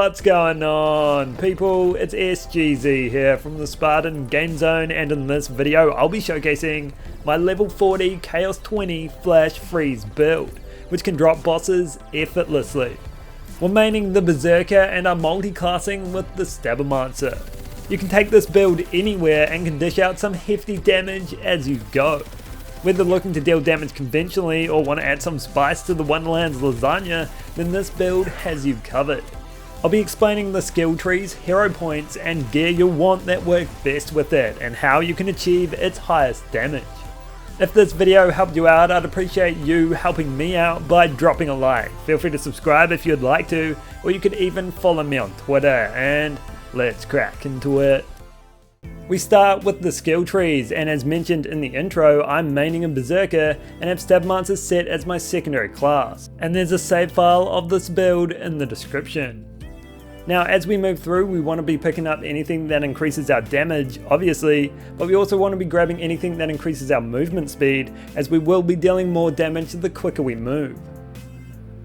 What's going on, people? It's SGZ here from the SpartanGameZone, and in this video I'll be showcasing my level 40 Chaos 20 Flash Freeze build, which can drop bosses effortlessly. We're maining the BrrZerker and are multi-classing with the Stabbo. You can take this build anywhere and can dish out some hefty damage as you go. Whether looking to deal damage conventionally or want to add some spice to the Wonderlands lasagna, then this build has you covered. I'll be explaining the skill trees, hero points and gear you'll want that work best with it, and how you can achieve its highest damage. If this video helped you out, I'd appreciate you helping me out by dropping a like. Feel free to subscribe if you'd like to, or you could even follow me on Twitter, and let's crack into it. We start with the skill trees, and as mentioned in the intro, I'm maining a BrrZerker and have Stabbo set as my secondary class, and there's a save file of this build in the description. Now as we move through, we want to be picking up anything that increases our damage, obviously, but we also want to be grabbing anything that increases our movement speed, as we will be dealing more damage the quicker we move.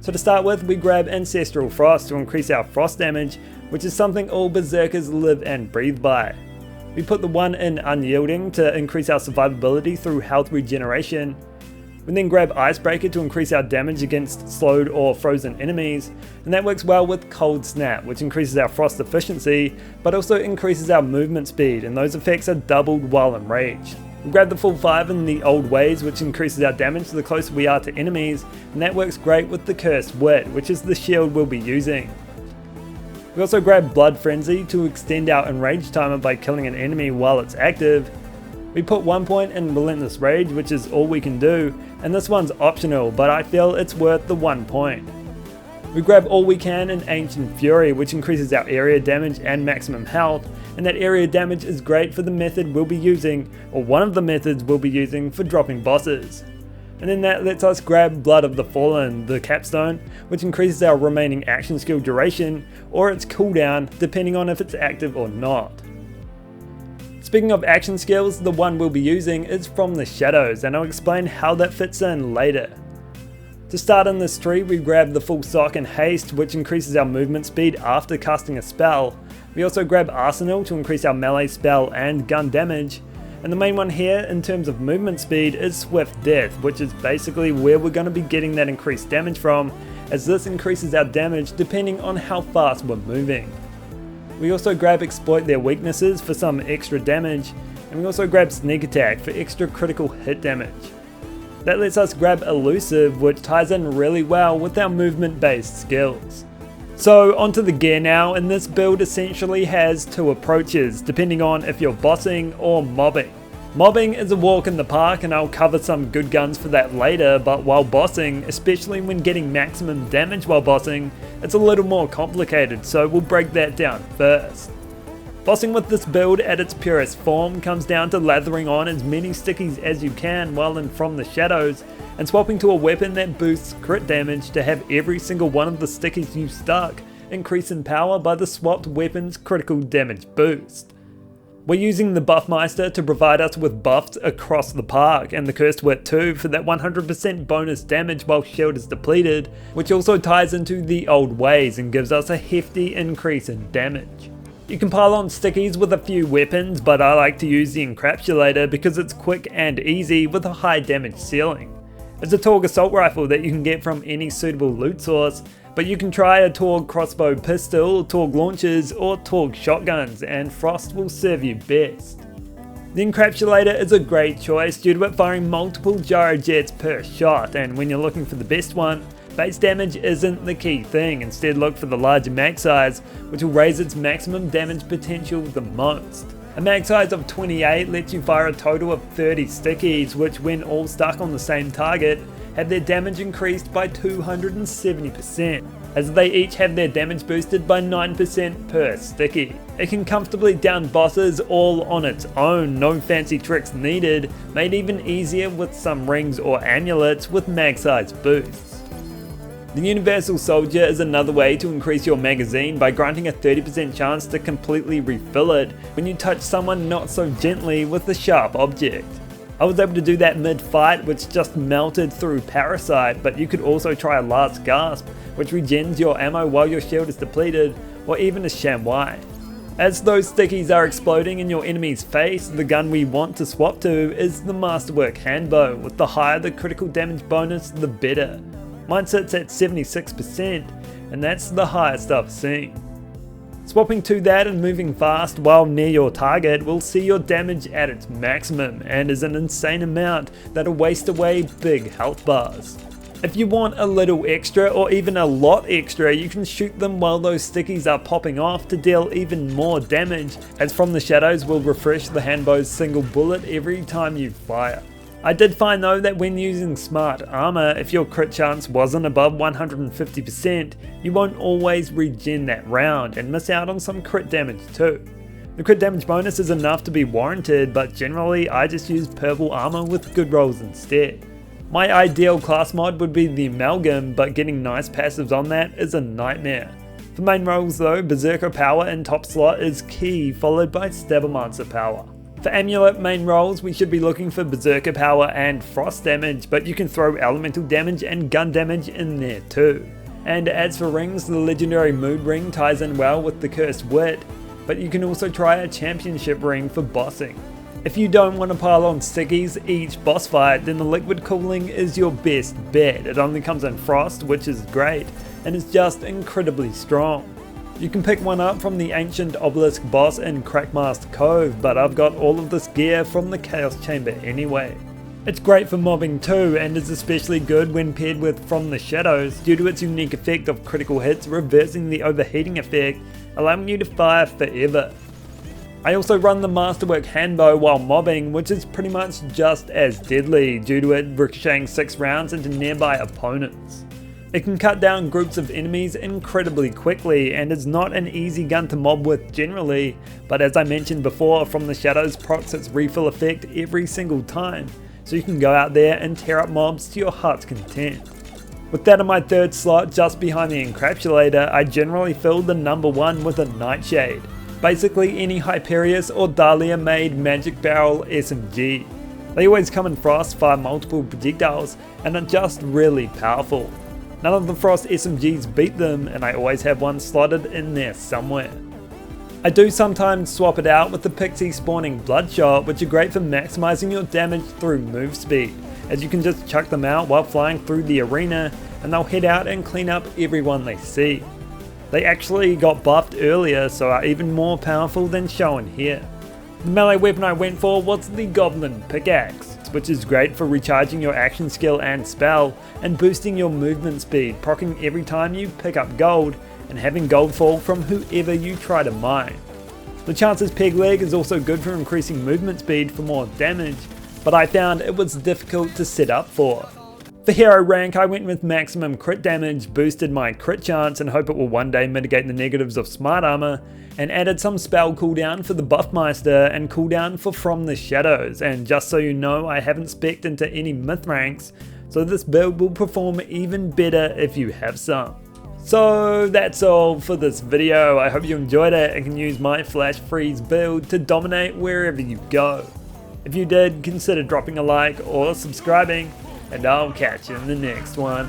So to start with, we grab Ancestral Frost to increase our frost damage, which is something all BrrZerkers live and breathe by. We put the one in Unyielding to increase our survivability through health regeneration. We then grab Icebreaker to increase our damage against slowed or frozen enemies, and that works well with Cold Snap, which increases our frost efficiency, but also increases our movement speed, and those effects are doubled while enraged. We grab the full 5 in the Old Ways, which increases our damage the closer we are to enemies, and that works great with the Cursed Wit, which is the shield we'll be using. We also grab Blood Frenzy to extend our enrage timer by killing an enemy while it's active. We put 1 point in Relentless Rage, which is all we can do, and this one's optional, but I feel it's worth the 1 point. We grab all we can in Ancient Fury, which increases our area damage and maximum health, and that area damage is great for the method we'll be using, or one of the methods we'll be using for dropping bosses. And then that lets us grab Blood of the Fallen, the capstone, which increases our remaining action skill duration, or its cooldown, depending on if it's active or not. Speaking of action skills, the one we'll be using is from the Shadows, and I'll explain how that fits in later. To start in this tree, we grab the full Sock and Haste, which increases our movement speed after casting a spell. We also grab Arsenal to increase our melee spell and gun damage. And the main one here in terms of movement speed is Swift Death, which is basically where we're going to be getting that increased damage from, as this increases our damage depending on how fast we're moving. We also grab Exploit Their Weaknesses for some extra damage, and we also grab Sneak Attack for extra critical hit damage. That lets us grab Elusive, which ties in really well with our movement based skills. So onto the gear now, and this build essentially has two approaches, depending on if you're bossing or mobbing. Mobbing is a walk in the park, and I'll cover some good guns for that later, but while bossing, especially when getting maximum damage while bossing, it's a little more complicated, so we'll break that down first. Bossing with this build at its purest form comes down to lathering on as many stickies as you can while in From the Shadows, and swapping to a weapon that boosts crit damage to have every single one of the stickies you stuck increase in power by the swapped weapon's critical damage boost. We're using the Buffmeister to provide us with buffs across the park, and the Cursed Wit too for that 100% bonus damage while shield is depleted, which also ties into the Old Ways and gives us a hefty increase in damage. You can pile on stickies with a few weapons, but I like to use the Encapsulator because it's quick and easy with a high damage ceiling. It's a Torg assault rifle that you can get from any suitable loot source, but you can try a Torg crossbow pistol, Torg launchers, or Torg shotguns, and Frost will serve you best. The Encapsulator is a great choice due to it firing multiple gyro jets per shot, and when you're looking for the best one, base damage isn't the key thing. Instead look for the larger mag size, which will raise its maximum damage potential the most. A mag size of 28 lets you fire a total of 30 stickies, which when all stuck on the same target, have their damage increased by 270%, as they each have their damage boosted by 9% per sticky. It can comfortably down bosses all on its own, no fancy tricks needed, made even easier with some rings or amulets with mag size boosts. The Universal Soldier is another way to increase your magazine by granting a 30% chance to completely refill it when you touch someone not so gently with a sharp object. I was able to do that mid-fight, which just melted through Parasite, but you could also try a Last Gasp, which regens your ammo while your shield is depleted, or even a chamois. As those stickies are exploding in your enemy's face, the gun we want to swap to is the Masterwork Handbow. With the higher the critical damage bonus, the better. Mine sits at 76%, and that's the highest I've seen. Swapping to that and moving fast while near your target will see your damage at its maximum and is an insane amount that'll waste away big health bars. If you want a little extra or even a lot extra, you can shoot them while those stickies are popping off to deal even more damage, as From the Shadows will refresh the handbow's single bullet every time you fire. I did find though that when using smart armor, if your crit chance wasn't above 150%, you won't always regen that round and miss out on some crit damage too. The crit damage bonus is enough to be warranted, but generally I just use purple armor with good rolls instead. My ideal class mod would be the Amalgam, but getting nice passives on that is a nightmare. For main rolls though, BrrZerker power in top slot is key, followed by Stabbo power. For amulet main rolls, we should be looking for BrrZerker power and frost damage, but you can throw elemental damage and gun damage in there too. And as for rings, the legendary mood ring ties in well with the cursed wit, but you can also try a championship ring for bossing. If you don't want to pile on stickies each boss fight, then the liquid cooling is your best bet. It only comes in frost, which is great, and is just incredibly strong. You can pick one up from the ancient obelisk boss in Crackmaster Cove, but I've got all of this gear from the Chaos Chamber anyway. It's great for mobbing too, and is especially good when paired with From the Shadows due to its unique effect of critical hits reversing the overheating effect, allowing you to fire forever. I also run the Masterwork Handbow while mobbing, which is pretty much just as deadly due to it ricocheting 6 rounds into nearby opponents. It can cut down groups of enemies incredibly quickly and is not an easy gun to mob with generally, but as I mentioned before, From the Shadows procs its refill effect every single time, so you can go out there and tear up mobs to your heart's content. With that in my third slot just behind the Encapsulator, I generally fill the number 1 with a Nightshade. Basically any Hyperius or Dahlia made magic barrel SMG. They always come in frost, fire multiple projectiles, and are just really powerful. None of the frost SMGs beat them, and I always have one slotted in there somewhere. I do sometimes swap it out with the Pixie spawning Bloodshot, which are great for maximizing your damage through move speed, as you can just chuck them out while flying through the arena, and they'll head out and clean up everyone they see. They actually got buffed earlier, so are even more powerful than shown here. The melee weapon I went for was the Goblin Pickaxe, which is great for recharging your action skill and spell, and boosting your movement speed, proccing every time you pick up gold, and having gold fall from whoever you try to mine. The Chance's Peg Leg is also good for increasing movement speed for more damage, but I found it was difficult to set up for. For hero rank, I went with maximum crit damage, boosted my crit chance and hope it will one day mitigate the negatives of smart armor, and added some spell cooldown for the Buffmeister and cooldown for From the Shadows. And just so you know, I haven't specced into any myth ranks, so this build will perform even better if you have some. So that's all for this video. I hope you enjoyed it and can use my Flash Freeze build to dominate wherever you go. If you did, consider dropping a like or subscribing, and I'll catch you in the next one.